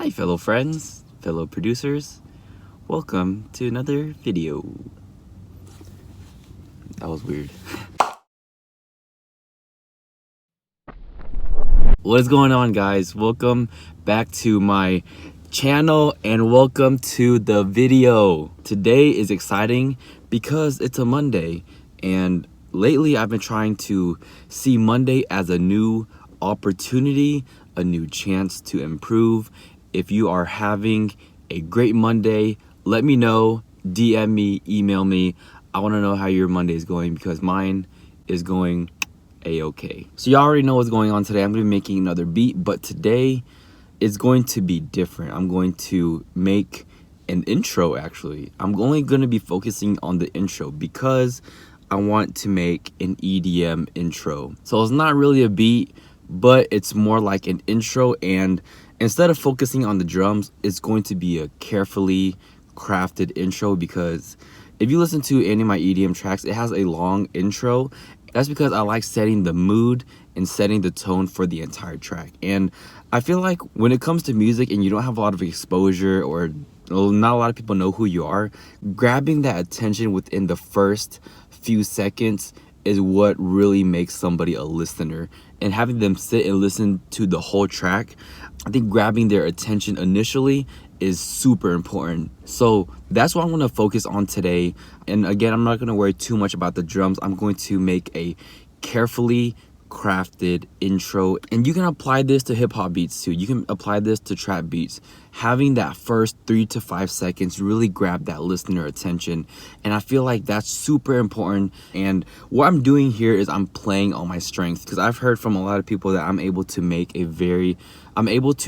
Hi fellow friends, fellow producers, welcome to another video. That was weird. What is going on, guys? Welcome back to my channel and welcome to the video. Today is exciting because it's a Monday, and lately I've been trying to see Monday as a new opportunity, a new chance to improve. If you are having a great Monday, let me know, DM me, email me. I want to know how your Monday is going because mine is going a-okay. So you already know what's going on today. I'm going to be making another beat, but today it's going to be different. I'm going to make an intro. Actually, I'm only going to be focusing on the intro because I want to make an EDM intro. So it's not really a beat, but it's more like an intro, and instead of focusing on the drums, it's going to be a carefully crafted intro because if you listen to any of my EDM tracks, it has a long intro. That's because I like setting the mood and setting the tone for the entire track. And I feel like when it comes to music and you don't have a lot of exposure or not a lot of people know who you are, grabbing that attention within the first few seconds is what really makes somebody a listener. And having them sit and listen to the whole track, I think grabbing their attention initially is super important. So that's what I'm going to focus on today. And again, I'm not going to worry too much about the drums. I'm going to make a carefully crafted intro, and you can apply this to hip-hop beats too. You can apply this to trap beats. Having that first 3 to 5 seconds really grab that listener attention, and I feel like that's super important. And what I'm doing here is I'm playing on my strengths, because I've heard from a lot of people that I'm able to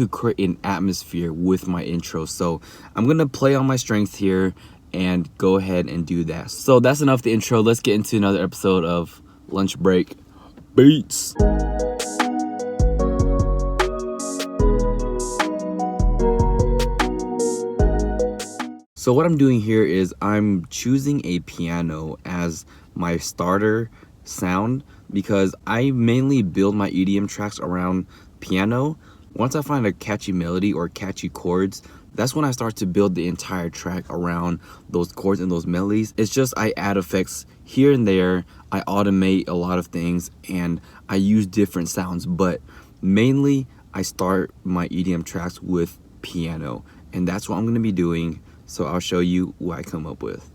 create an atmosphere with my intro. So I'm gonna play on my strengths here and go ahead and do that. So that's enough the intro. Let's get into another episode of Lunch Break Beats. So what I'm doing here is I'm choosing a piano as my starter sound because I mainly build my EDM tracks around piano. Once I find a catchy melody or catchy chords, that's when I start to build the entire track around those chords and those melodies. It's just I add effects here and there, I automate a lot of things, and I use different sounds, but mainly I start my EDM tracks with piano, and that's what I'm gonna be doing. So I'll show you what I come up with.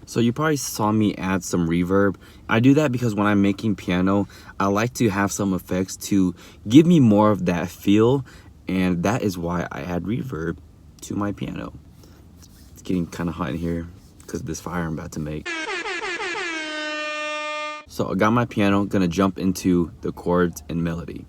So you probably saw me add some reverb. I do that because when I'm making piano, I like to have some effects to give me more of that feel, and that is why I add reverb to my piano. It's getting kind of hot in here because of this fire I'm about to make. So I got my piano, gonna jump into the chords and melody.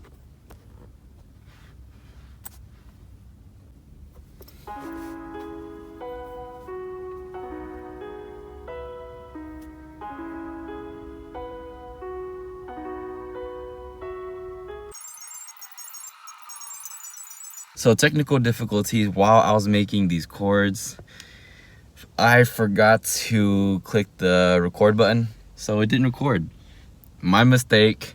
So technical difficulties while I was making these chords, I forgot to click the record button, so it didn't record. My mistake.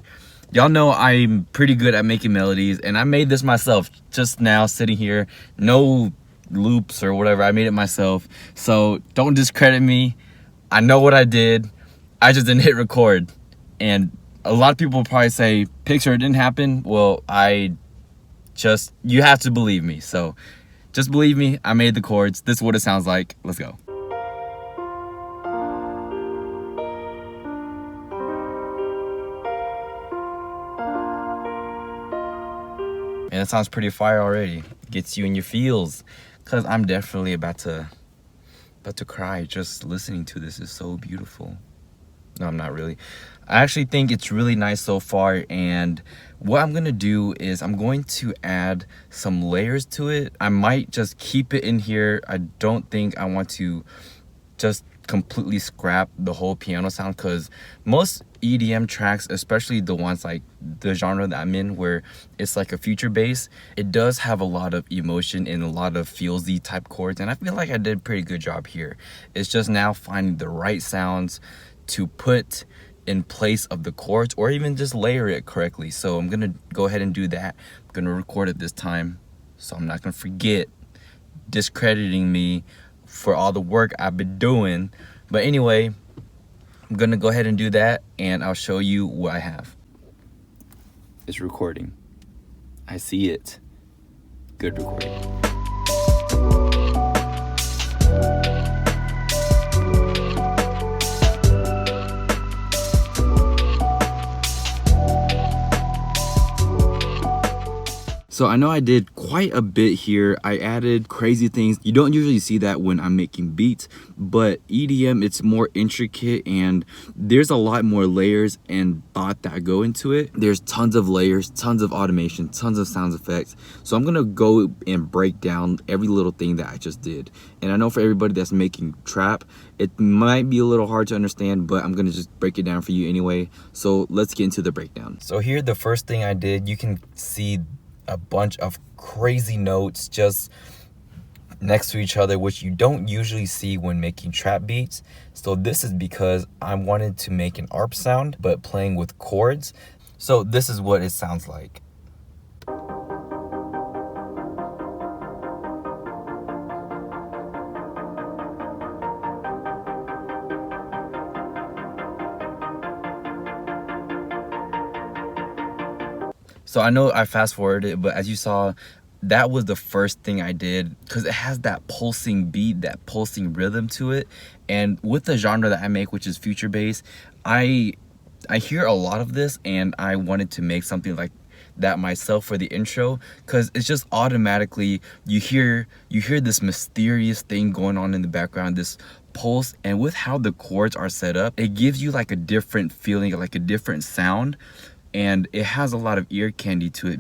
Y'all know I'm pretty good at making melodies, and I made this myself just now sitting here. No loops or whatever, I made it myself. So don't discredit me. I know what I did. I just didn't hit record. And a lot of people will probably say, Pixar, it didn't happen. Well, you have to believe me. So just believe me, I made the chords. This is what it sounds like. Let's go. And it sounds pretty fire already. It gets you in your feels. Cause I'm definitely about to cry just listening to this. Is so beautiful. No, I'm not really. I actually think it's really nice so far, and what I'm gonna do is I'm going to add some layers to it. I might just keep it in here. I don't think I want to just completely scrap the whole piano sound, because most EDM tracks, especially the ones like the genre that I'm in where it's like a future bass, it does have a lot of emotion and a lot of feelsy type chords, and I feel like I did a pretty good job here. It's just now finding the right sounds to put in place of the chords, or even just layer it correctly. So I'm gonna go ahead and do that. I'm gonna record it this time, so I'm not gonna forget, discrediting me for all the work I've been doing. But anyway, I'm gonna go ahead and do that, and I'll show you what I have. It's recording. I see it. Good recording. So I know I did quite a bit here. I added crazy things. You don't usually see that when I'm making beats, but EDM, it's more intricate and there's a lot more layers and thought that go into it. There's tons of layers, tons of automation, tons of sound effects. So I'm gonna go and break down every little thing that I just did. And I know for everybody that's making trap, it might be a little hard to understand, but I'm gonna just break it down for you anyway. So let's get into the breakdown. So here, the first thing I did, you can see a bunch of crazy notes just next to each other, which you don't usually see when making trap beats. So this is because I wanted to make an ARP sound, but playing with chords. So this is what it sounds like. So I know I fast forwarded it, but as you saw, that was the first thing I did, because it has that pulsing beat, that pulsing rhythm to it. And with the genre that I make, which is future bass, I hear a lot of this, and I wanted to make something like that myself for the intro, because it's just automatically you hear this mysterious thing going on in the background, this pulse, and with how the chords are set up, it gives you like a different feeling, like a different sound. And it has a lot of ear candy to it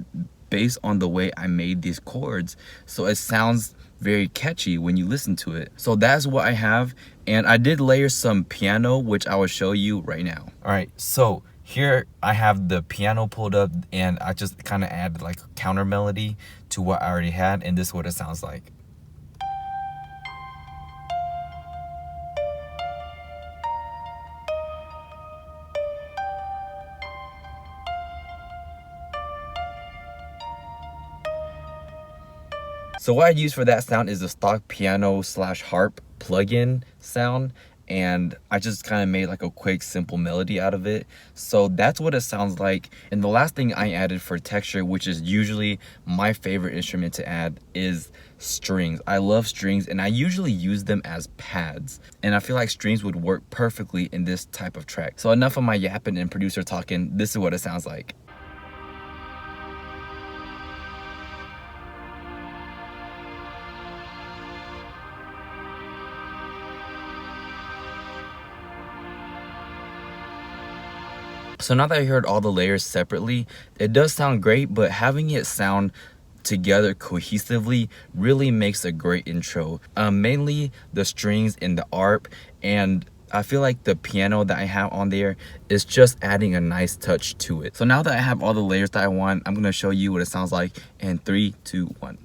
based on the way I made these chords. So it sounds very catchy when you listen to it. So that's what I have. And I did layer some piano, which I will show you right now. All right, so here I have the piano pulled up, and I just kind of added like a counter melody to what I already had. And this is what it sounds like. So what I use for that sound is the stock piano / harp plugin sound, and I just kind of made like a quick simple melody out of it. So that's what it sounds like. And the last thing I added for texture, which is usually my favorite instrument to add, is strings. I love strings, and I usually use them as pads, and I feel like strings would work perfectly in this type of track. So enough of my yapping and producer talking. This is what it sounds like. So now that I heard all the layers separately, it does sound great, but having it sound together cohesively really makes a great intro. Mainly the strings and the ARP, and I feel like the piano that I have on there is just adding a nice touch to it. So now that I have all the layers that I want, I'm gonna show you what it sounds like in 3, 2, 1.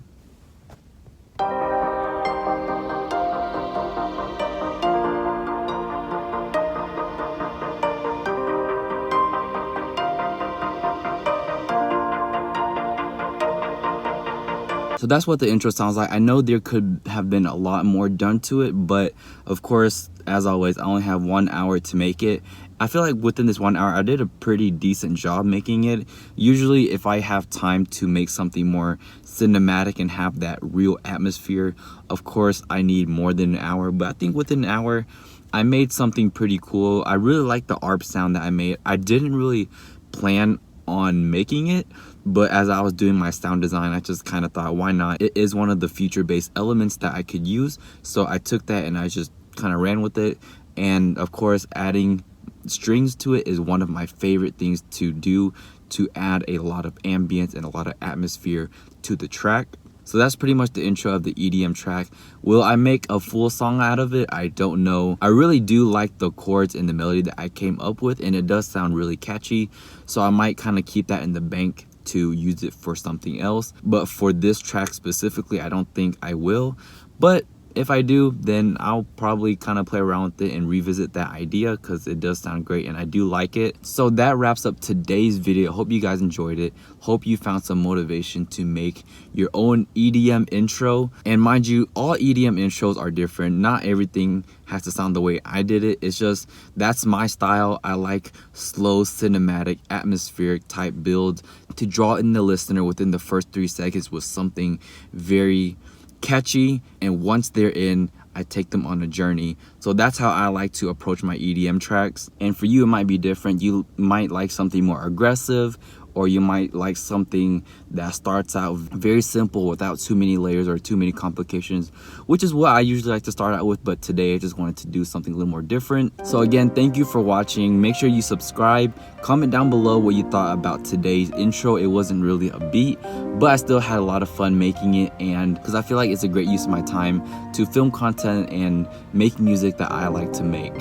So that's what the intro sounds like. I know there could have been a lot more done to it, but of course, as always, I only have 1 hour to make it. I feel like within this 1 hour, I did a pretty decent job making it. Usually, if I have time to make something more cinematic and have that real atmosphere, of course, I need more than an hour. But I think within an hour, I made something pretty cool. I really like the ARP sound that I made. I didn't really plan on making it, but as I was doing my sound design, I just kind of thought, why not? It is one of the future based elements that I could use, so I took that and I just kind of ran with it. And of course, adding strings to it is one of my favorite things to do, to add a lot of ambience and a lot of atmosphere to the track. So that's pretty much the intro of the EDM track. Will I make a full song out of it? I don't know. I really do like the chords and the melody that I came up with, and it does sound really catchy. So I might kind of keep that in the bank to use it for something else. But for this track specifically, I don't think I will. But if I do, then I'll probably kind of play around with it and revisit that idea, because it does sound great and I do like it. So that wraps up today's video. Hope you guys enjoyed it. Hope you found some motivation to make your own EDM intro. And mind you, all EDM intros are different. Not everything has to sound the way I did it. It's just, that's my style. I like slow, cinematic, atmospheric type builds to draw in the listener within the first 3 seconds with something very catchy, and once they're in, I take them on a journey. So that's how I like to approach my EDM tracks. And for you, it might be different. You might like something more aggressive, or you might like something that starts out very simple without too many layers or too many complications, which is what I usually like to start out with. But today I just wanted to do something a little more different. So again, thank you for watching. Make sure you subscribe. Comment down below what you thought about today's intro. It wasn't really a beat, but I still had a lot of fun making it, and because I feel like it's a great use of my time to film content and make music that I like to make,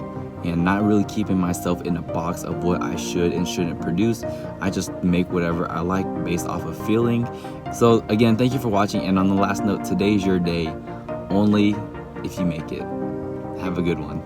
and not really keeping myself in a box of what I should and shouldn't produce. I just make whatever I like based off of feeling. So again, thank you for watching, and on the last note, today's your day, only if you make it. Have a good one.